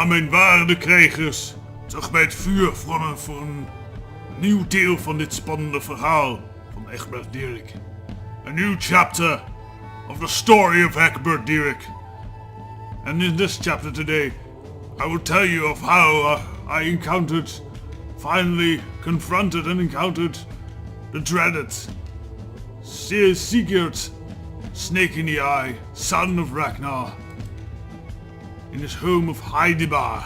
Mijn waarde krijgers. Terug bij het vuur voor een nieuw deel van dit spannende verhaal van Egbert Dirk. A new chapter of the story of Egbert Dirk. And in this chapter today, I will tell you of how I finally confronted and encountered the dreaded Sigurd, Snake in the Eye, son of Ragnar, in his home of Heidebeer.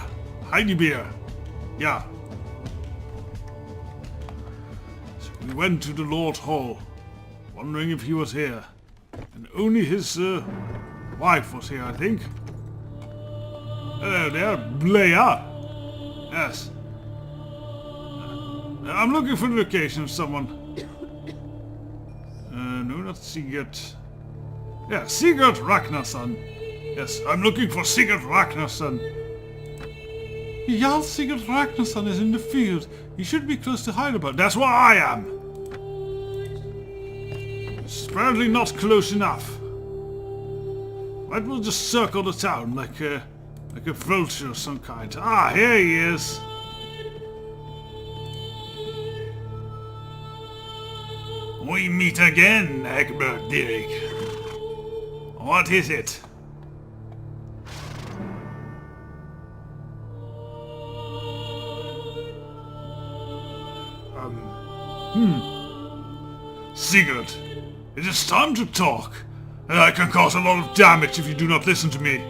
Yeah. So we went to the Lord Hall, wondering if he was here. And only his wife was here, I think. Hello there, Blair. Yes. I'm looking for the location of someone. No, not Sigurd. Yeah, Sigurd Ragnarsson. Yes, I'm looking for Sigurd Ragnarsson. Jarl Sigurd Ragnarsson is in the field. He should be close to Heidelberg. That's where I am. It's apparently not close enough. Might we'll just circle the town like a vulture of some kind. Ah, here he is. We meet again, Egbert Dirk. What is it? Sigurd, it is time to talk, and I can cause a lot of damage if you do not listen to me.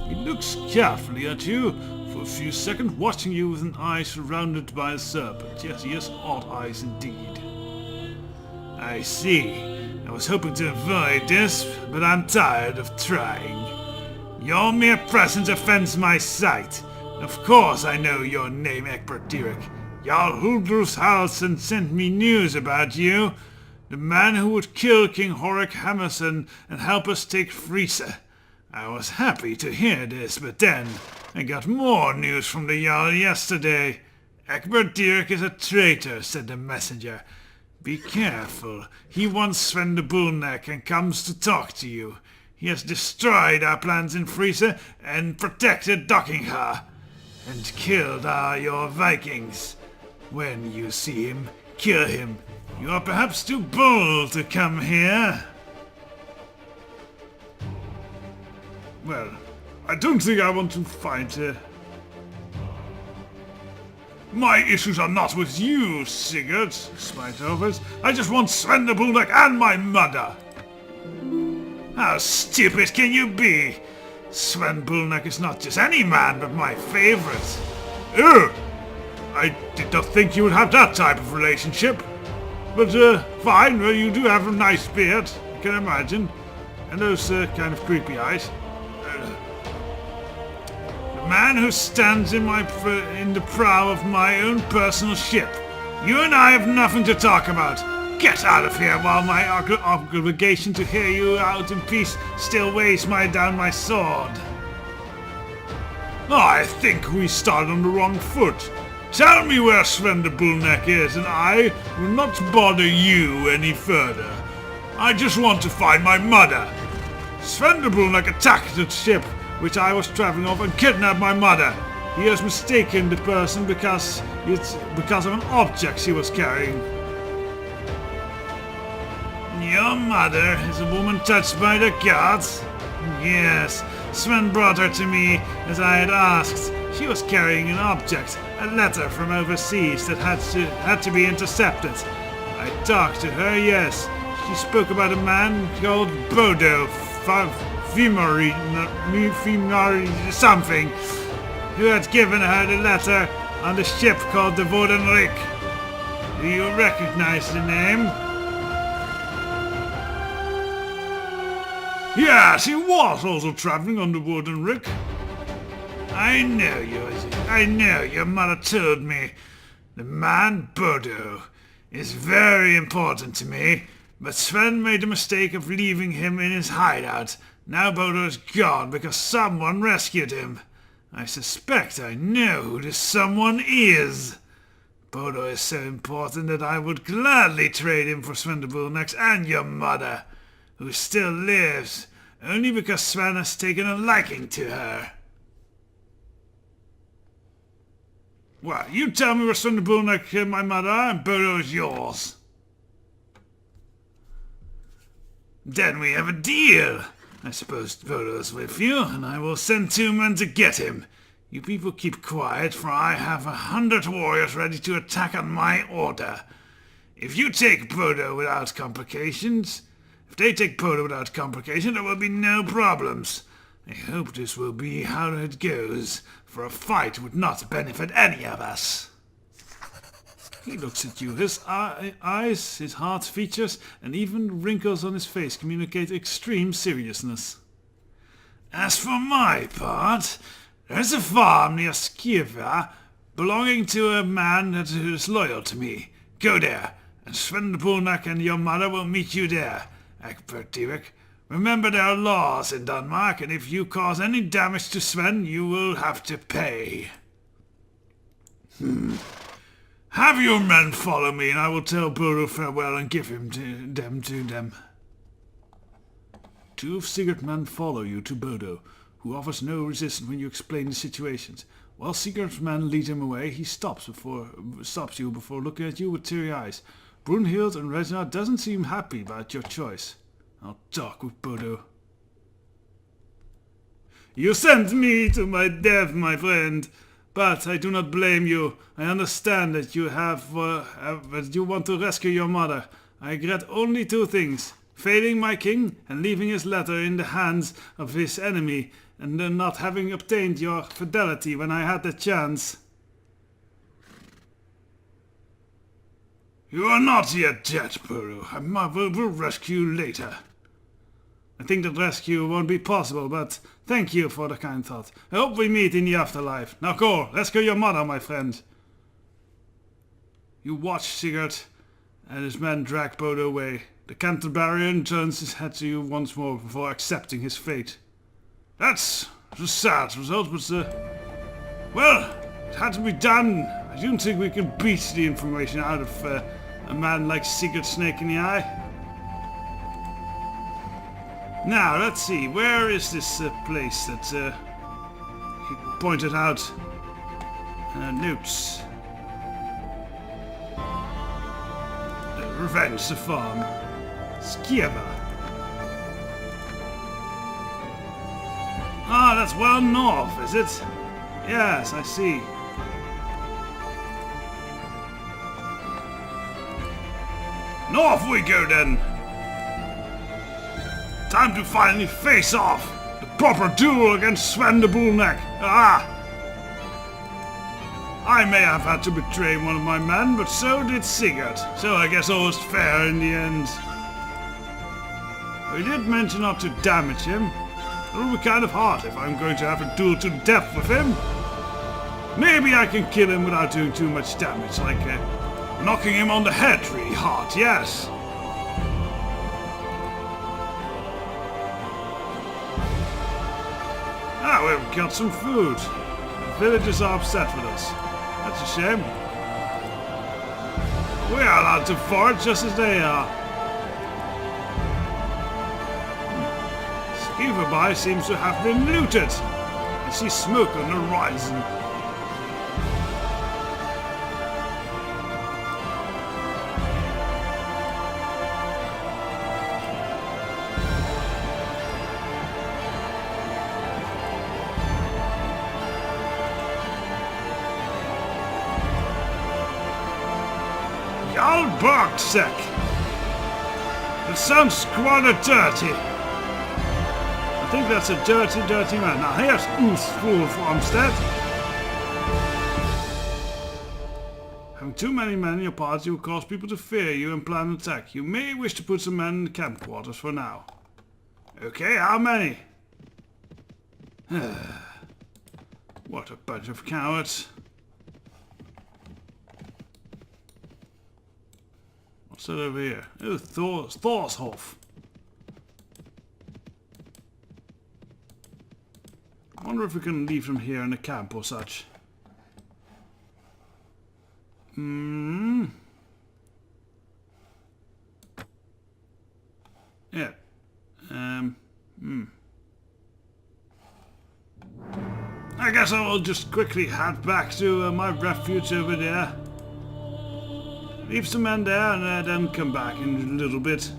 He looks carefully at you for a few seconds, watching you with an eye surrounded by a serpent. Yes, he has odd eyes indeed. I see. I was hoping to avoid this, but I'm tired of trying. Your mere presence offends my sight. Of course I know your name, Egbert Dirk. Jarl Huldrus Halsen sent me news about you. The man who would kill King Horik Hammerson and help us take Friese. I was happy to hear this, but then I got more news from the Jarl yesterday. Egbert Dirk is a traitor, said the messenger. Be careful. He wants Sven the Bullneck and comes to talk to you. He has destroyed our plans in Friese and protected Dockinghar. And killed your Vikings. When you see him, kill him. You are perhaps too bold to come here. Well, I don't think I want to fight. My issues are not with you, Sigurd, spite offers. I just want Sven the Bullneck and my mother. How stupid can you be? Sven Bullneck is not just any man, but my favorite. Oh! I did not think you would have that type of relationship. But, fine, well, you do have a nice beard, I can imagine. And those, kind of creepy eyes. The man who stands in the prow of my own personal ship. You and I have nothing to talk about. Get out of here while my obligation to hear you out in peace still weighs down my sword. Oh, I think we started on the wrong foot. Tell me where Sven the Bullneck is, and I will not bother you any further. I just want to find my mother. Sven the Bullneck attacked the ship which I was traveling off and kidnapped my mother. He has mistaken the person because of an object she was carrying. Your mother is a woman touched by the gods? Yes, Sven brought her to me as I had asked. She was carrying an object, a letter from overseas that had to be intercepted. I talked to her, yes. She spoke about a man called Bodo Fimari something, who had given her the letter on the ship called the Wodenrik. Do you recognize the name? Yes, he was also traveling on the Wodenrik. I know your mother told me. The man, Bodo, is very important to me, but Sven made the mistake of leaving him in his hideout. Now Bodo is gone because someone rescued him. I suspect I know who this someone is. Bodo is so important that I would gladly trade him for Sven the Bullneck and your mother, who still lives, only because Sven has taken a liking to her. Well, you tell me where Thunderbolnak killed my mother, and Bodo is yours. Then we have a deal. I suppose Bodo's with you, and I will send 2 men to get him. You people keep quiet, for I have 100 warriors ready to attack on my order. If you take Bodo without complications, there will be no problems. I hope this will be how it goes, for a fight would not benefit any of us. He looks at you. His eyes, his hard features, and even wrinkles on his face communicate extreme seriousness. As for my part, there's a farm near Skiva belonging to a man that is loyal to me. Go there, and Thunderbolnak and your mother will meet you there. Egbert, remember there are laws in Denmark, and if you cause any damage to Sven, you will have to pay. Have your men follow me, and I will tell Bodo farewell and give him to them. 2 of Sigurd's men follow you to Bodo, who offers no resistance when you explain the situations. While Sigurd's men lead him away, he stops you before looking at you with teary eyes. Brunhild and Regina doesn't seem happy about your choice. I'll talk with Bodo. You sent me to my death, my friend. But I do not blame you. I understand that you want to rescue your mother. I regret only 2 things. Failing my king and leaving his letter in the hands of his enemy, and then not having obtained your fidelity when I had the chance. You are not yet dead, Bodo. I will rescue you later. I think that rescue won't be possible, but thank you for the kind thought. I hope we meet in the afterlife. Now go, rescue your mother, my friend. You watch Sigurd and his men drag Bodo away. The Canterburyan turns his head to you once more before accepting his fate. That's a sad result, but well, it had to be done. I don't think we can beat the information out of a man like Sigurd Snake in the Eye. Now, let's see, where is this place that he pointed out? Notes. Revenge the farm. Skiva. Ah, that's well north, is it? Yes, I see. North we go then! Time to finally face off! The proper duel against Thunderbolnak! Ah! I may have had to betray one of my men, but so did Sigurd. So I guess all was fair in the end. We did mention not to damage him. It will be kind of hard if I'm going to have a duel to the death with him. Maybe I can kill him without doing too much damage, like knocking him on the head really hard, yes. Ah, we've got some food. The villagers are upset with us. That's a shame. We are allowed to forage just as they are. Skiverby seems to have been looted. I see smoke on the horizon. Jarl Barksack. It sounds rather dirty. I think that's a dirty, dirty man. Now here's Oostful Farmstead. Having too many men in your party will cause people to fear you and plan an attack. You may wish to put some men in the camp quarters for now. Okay, how many? What a bunch of cowards. What's that over here? Oh, Thorshof. I wonder if we can leave them here in the camp or such. Yeah. I guess I will just quickly head back to my refuge over there. Leave some men there and then come back in a little bit.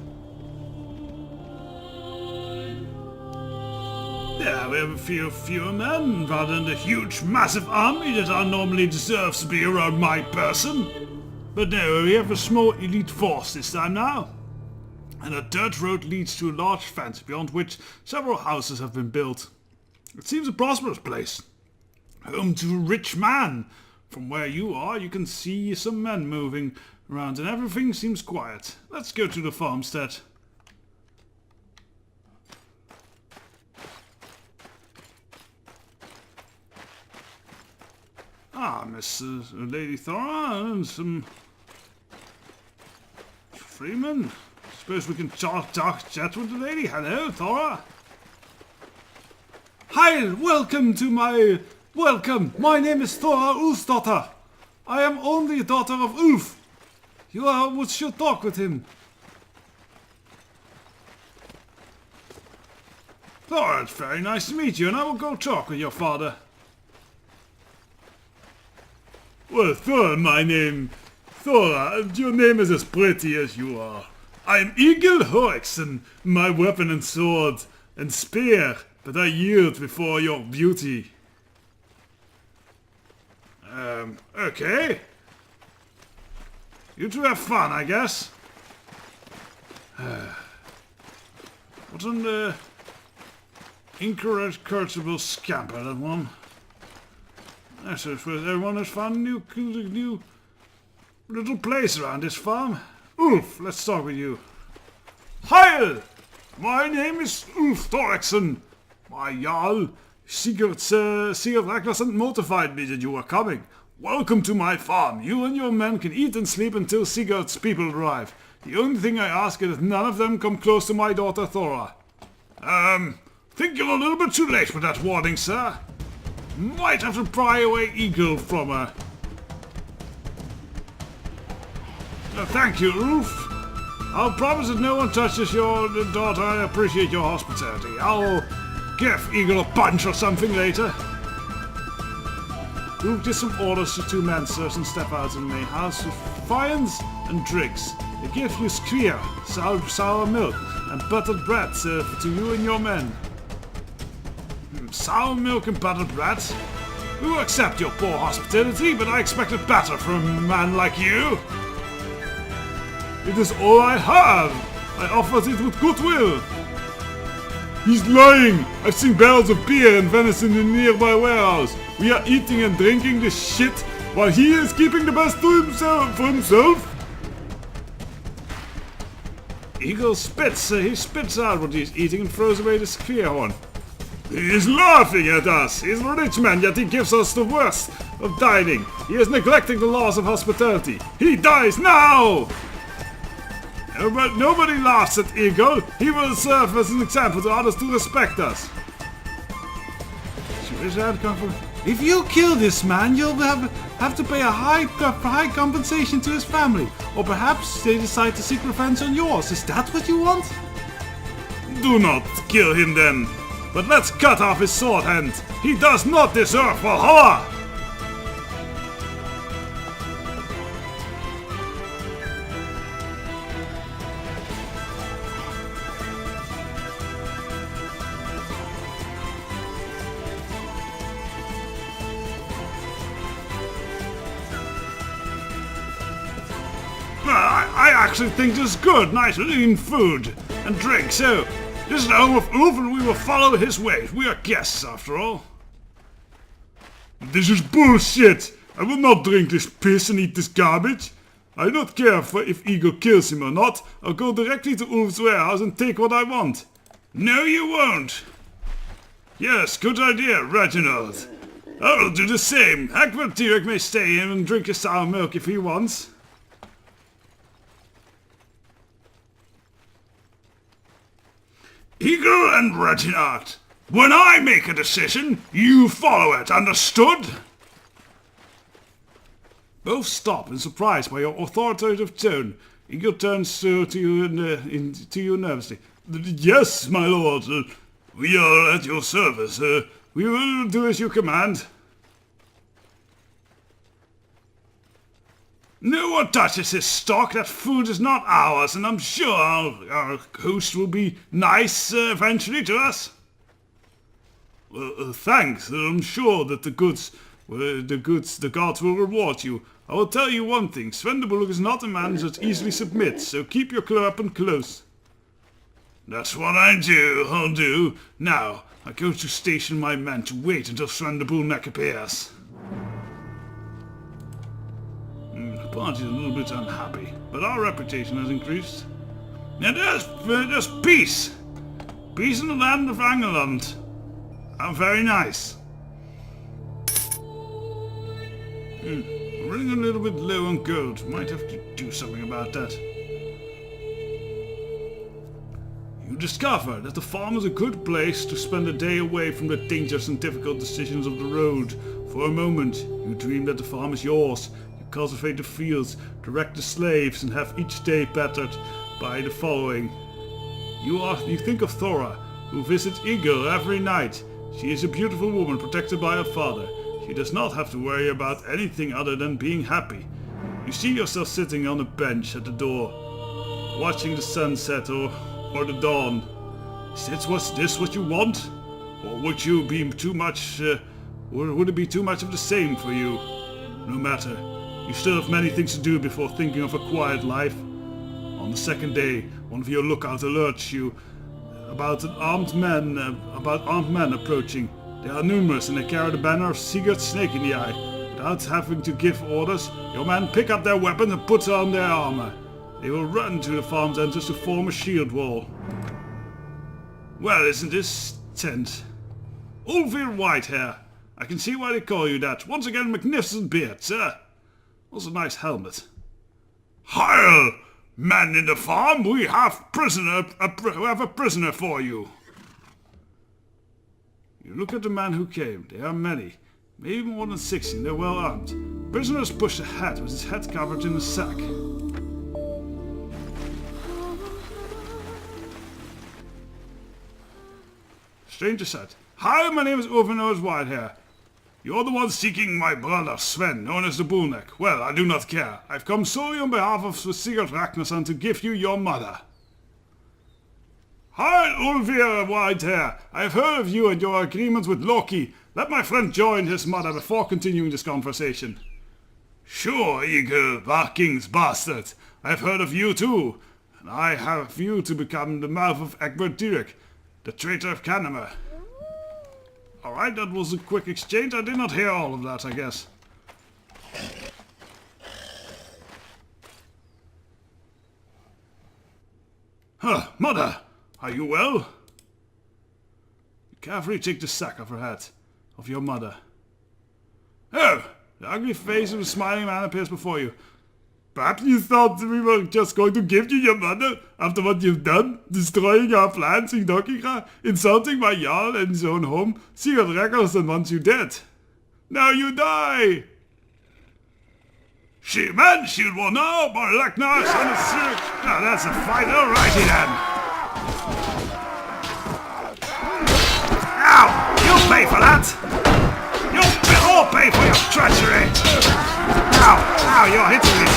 Yeah, we have a fewer men rather than the huge massive army that normally deserves to be around my person. But no, we have a small elite force this time now. And a dirt road leads to a large fence beyond which several houses have been built. It seems a prosperous place. Home to a rich man. From where you are, you can see some men moving around and everything seems quiet. Let's go to the farmstead. Ah, Miss Lady Thora and some freemen. Suppose we can chat with the lady. Hello, Thora. Hi, welcome. My name is Thora Ulf's daughter. I am only a daughter of Ulf. We should talk with him. Thora, it's very nice to meet you, and I will go talk with your father. Well, Thora, your name is as pretty as you are. I am Eagle Horixon, my weapon and sword and spear, but I yield before your beauty. Okay. You two have fun, I guess. What an incorrigible scamper, that one. I suppose everyone has found a new little place around this farm. Ulf, let's talk with you. Heil! My name is Ulf Thorexson. My Jarl, Sigurd Ragnarsson notified me that you were coming. Welcome to my farm. You and your men can eat and sleep until Sigurd's people arrive. The only thing I ask is that none of them come close to my daughter Thora. Think you're a little bit too late for that warning, sir. Might have to pry away Eagle from her. Thank you, Ulf. I'll promise that no one touches your daughter. I appreciate your hospitality. I'll give Eagle a punch or something later. Ulf gives some orders to two men servants and step out in the main house with viands and drinks. They give you skyr, sour milk, and buttered bread served to you and your men. Sour milk and buttered bread? We will accept your poor hospitality, but I expected better from a man like you. It is all I have. I offered it with goodwill. He's lying. I've seen barrels of beer and venison in the nearby warehouse. We are eating and drinking this shit while he is keeping the best to himself for himself. Eagle spits. He spits out what he's eating and throws away the spear horn. He is laughing at us. He's a rich man, yet he gives us the worst of dining. He is neglecting the laws of hospitality. He dies now! But nobody laughs at Eagle. He will serve as an example to others to respect us. If you kill this man, you'll have to pay a high compensation to his family. Or perhaps they decide to seek revenge on yours. Is that what you want? Do not kill him then. But let's cut off his sword hand. He does not deserve Valhalla! I actually think this is good. Nice lean food and drink, so... This is the home of Ulf and we will follow his ways. We are guests, after all. This is bullshit! I will not drink this piss and eat this garbage. I don't care if Eagle kills him or not. I'll go directly to Ulf's warehouse and take what I want. No, you won't. Yes, good idea, Reginald. I will do the same. Egbert Diar may stay in and drink his sour milk if he wants. Eagle and Reginald, when I make a decision, you follow it, understood? Both stop in surprise by your authoritative tone. Eagle turns to you nervously. Yes, my lord, we are at your service. We will do as you command. No one touches his stock. That food is not ours, and I'm sure our host will be nice eventually to us. Thanks. I'm sure that the gods will reward you. I will tell you one thing. Svenderbulk is not a man that easily submits, so keep your weapon close. That's what I'll do. Now, I go to station my men to wait until Svenderbulk appears. The party's a little bit unhappy, but our reputation has increased. And there's peace. Peace in the land of England. How very nice. I'm running a little bit low on gold. Might have to do something about that. You discover that the farm is a good place to spend a day away from the dangers and difficult decisions of the road. For a moment, you dream that the farm is yours. You cultivate the fields, direct the slaves, and have each day bettered by the following. You think of Thora, who visits Igor every night. She is a beautiful woman protected by her father. She does not have to worry about anything other than being happy. You see yourself sitting on a bench at the door, watching the sunset or the dawn. Is this what you want? Or would it be too much of the same for you? No matter. You still have many things to do before thinking of a quiet life. On the second day, one of your lookouts alerts you about armed men approaching. They are numerous and they carry the banner of Sigurd Snake in the Eye. Without having to give orders, your men pick up their weapons and put on their armor. They will run to the farm's entrance to form a shield wall. Well, isn't this tense? Ulfir Whitehair. I can see why they call you that. Once again, magnificent beard, sir. Also a nice helmet. Heil! Men in the farm, we have a prisoner for you. You look at the men who came. There are many. Maybe more than 60. They're well armed. Prisoners push ahead with his head covered in a sack. Stranger said, "Hi, my name is Ulfir Whitehair. You're the one seeking my brother Sven, known as the Bullneck. Well, I do not care. I've come solely on behalf of Sigurd Ragnarsson to give you your mother." "Hi, Ulfir Whitehair. I have heard of you and your agreement with Loki. Let my friend join his mother before continuing this conversation." "Sure, Eagle, Viking's bastard. I've heard of you too. And I have you to become the mouth of Egbert Diar, the traitor of Canemer." Alright, that was a quick exchange. I did not hear all of that, I guess. Huh, Mother! Are you well? Carefully take the sack off her head. Of your mother. Oh! The ugly face of a smiling man appears before you. Perhaps you thought we were just going to give you your mother after what you've done? Destroying our plans in Dokira, insulting my Jarl in his own home. Sigurd Ragnarsson wants you dead. Now you die! Man, shield will now, by Ragnar, son of Sigurd. Now that's a fight, alrighty then. Ow! You'll pay for that! You'll all pay for your treachery! Ow! Ow, you're hitting me!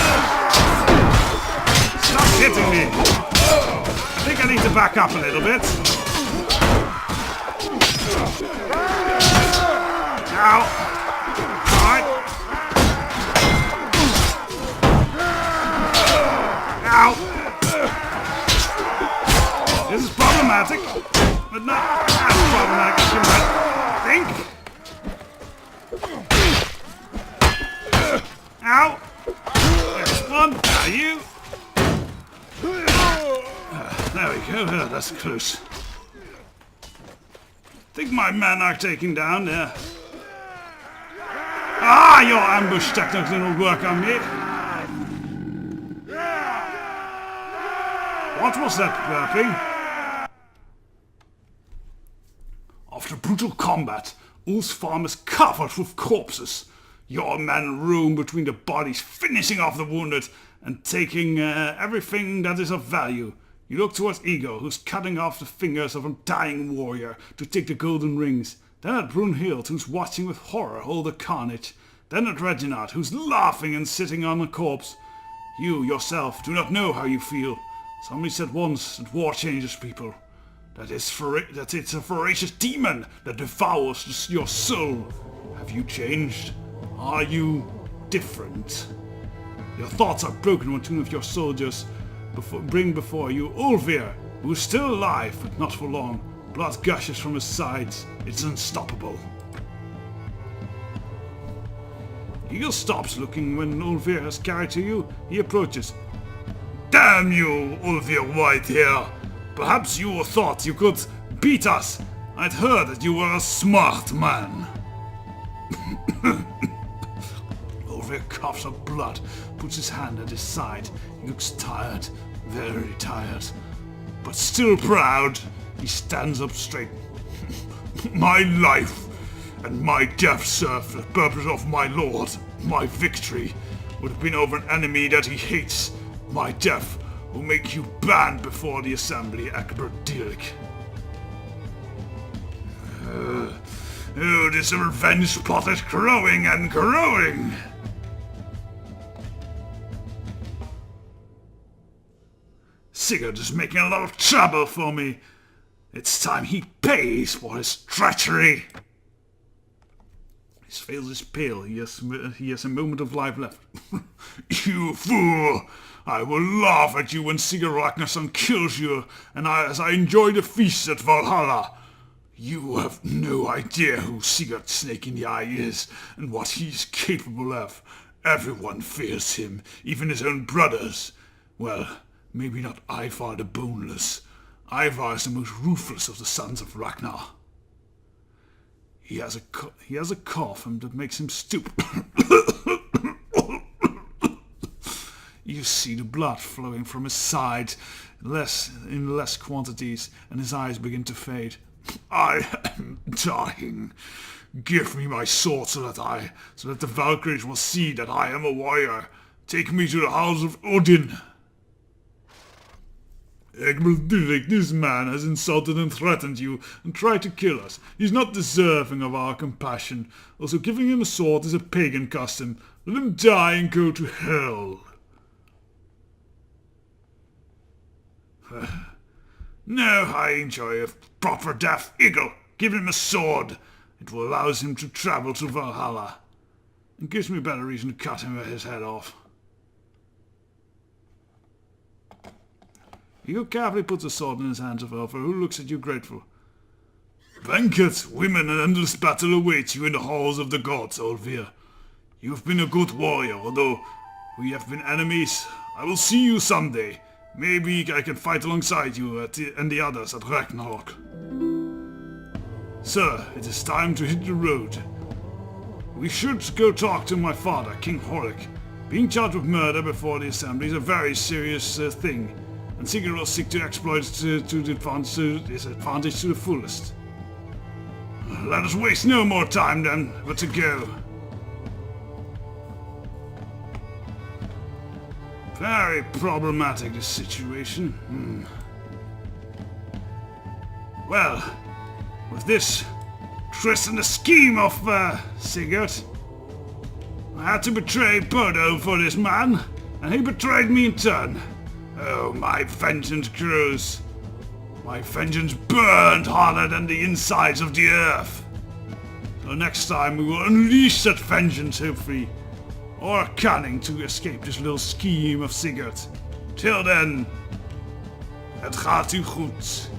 Stop hitting me! I think I need to back up a little bit. Ow! Alright. Ow! This is problematic, but not as problematic as you might think. Ow! There's one. Now you. There we go. That's close. Think my men are taken down there. Ah, your ambush tactics didn't work on me. What was that burping? After brutal combat, Ulf's farm is covered with corpses. Your men roam between the bodies, finishing off the wounded and taking everything that is of value. You look towards Ego, who's cutting off the fingers of a dying warrior to take the golden rings. then at Brunhild, who's watching with horror all the carnage, then at Reginald, who's laughing and sitting on a corpse. You, yourself, do not know how you feel. Somebody said once that war changes people. That it's a voracious demon that devours your soul. Have you changed? Are you different? Your thoughts are broken when two of your soldiers bring before you Ulfir, who is still alive, but not for long. Blood gushes from his sides. It's unstoppable. Eagle stops looking when Ulfir has carried to you. He approaches. Damn you, Ulfir Whitehair! Perhaps you thought you could beat us. I'd heard that you were a smart man. Ulfir coughs up blood, puts his hand at his side. He looks tired, very tired, but still proud. He stands up straight. My life and my death serve the purpose of my lord. My victory would have been over an enemy that he hates. My death will make you banned before the assembly, Egbert Dirk. This revenge plot is growing and growing. Sigurd is making a lot of trouble for me. It's time he pays for his treachery. His face is pale. He has a moment of life left. You fool! I will laugh at you when Sigurd Ragnarsson kills you, and as I enjoy the feast at Valhalla. You have no idea who Sigurd Snake in the Eye is, and what he's capable of. Everyone fears him, even his own brothers. Well, maybe not Ivar the Boneless. Ivar is the most ruthless of the sons of Ragnar. He has a cough that makes him stoop. You see the blood flowing from his side, in less quantities, and his eyes begin to fade. I am dying. Give me my sword so that the Valkyries will see that I am a warrior. Take me to the house of Odin. Egbert Dirk, this man has insulted and threatened you and tried to kill us. He's not deserving of our compassion. Also, giving him a sword is a pagan custom. Let him die and go to hell. No, I enjoy a proper death. Eagle, give him a sword. It will allow him to travel to Valhalla. It gives me a better reason to cut his head off. Eagle carefully puts a sword in his hands of Ulfir, who looks at you grateful. Banquet, women, and endless battle await you in the halls of the gods, Ulfir. You have been a good warrior, although we have been enemies. I will see you someday. Maybe I can fight alongside you and the others at Ragnarok. Sir, it is time to hit the road. We should go talk to my father, King Horik. Being charged with murder before the assembly is a very serious thing, and Sigurd will seek to exploit his advantage to the fullest. Let us waste no more time then, but to go. Very problematic, this situation. Well, with this twist in the scheme of Sigurd, I had to betray Bodo for this man, and he betrayed me in turn. Oh, my vengeance grows. My vengeance burned harder than the insides of the earth. So next time we will unleash that vengeance, hopefully. Or cunning to escape this little scheme of Sigurd. Till then, het gaat u goed.